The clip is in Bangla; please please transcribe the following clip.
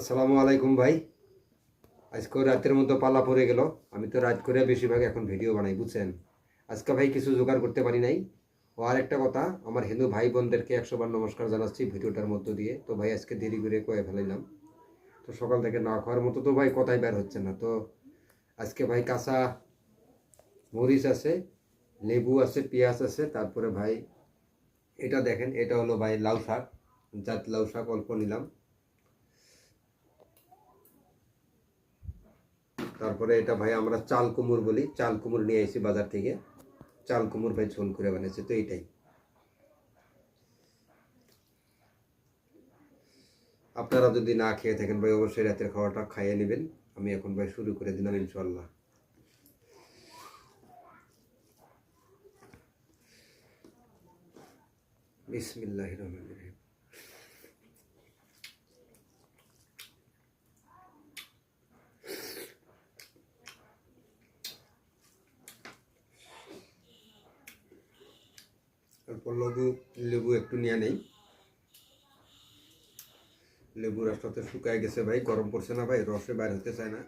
আসসালামু আলাইকুম ভাই। আজকে রাতের মতো পালা পড়ে গেল। আমি তো রাত করে বেশিরভাগ এখন ভিডিও বানাই, বুঝছেন। আজকে ভাই কিছু জোগাড় করতে পারি নাই। ও আর একটা কথা, আমার হিন্দু ভাই বোনদেরকে 100 বার নমস্কার জানাচ্ছি ভিডিওটার মধ্য দিয়ে। তো ভাই আজকে দেরি করে কয়ে ফেলাইলাম। তো সকাল থেকে না খাওয়ার মতো তো ভাই কথাই বের হচ্ছে না। তো আজকে ভাই কাঁচা মরিচ আছে, লেবু আছে, পেঁয়াজ আছে, তারপরে ভাই এটা দেখেন, এটা হলো ভাই লাউ শাক, জাত লাউ শাক অল্প নিলাম। তারপরে এটা ভাই আমরা চাল কুমড় বলি, চাল কুমড় নিয়ে এসেছি বাজার থেকে। চাল কুমড় ভাই ঝোল করে বানিয়েছে। তো এইটাই, আপনারা যদি না খেয়ে থাকেন ভাই অবশ্যই রাতের খাওয়াটা খাইয়ে নেবেন। আমি এখন ভাই শুরু করে দিলাম ইনশাল্লাহ। বিসমিল্লাহির রহমানির রহিম। তারপর লেবু, লেবু একটু নিয়ে নেই। লেবু রসটা তো শুকায় গেছে ভাই, গরম পড়ছে না ভাই, রসে বাইর হতে চায় না।